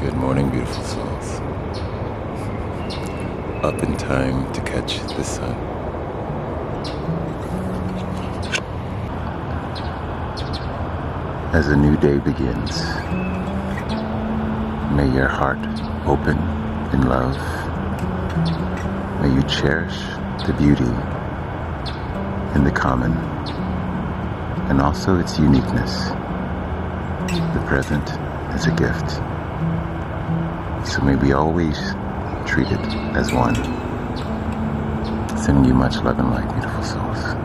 Good morning, beautiful souls. Up in time to catch the sun. As a new day begins, may your heart open in love. May you cherish the beauty in the common and also its uniqueness. The present is a gift. So may we always treat it as one. Sending you much love and light, beautiful souls.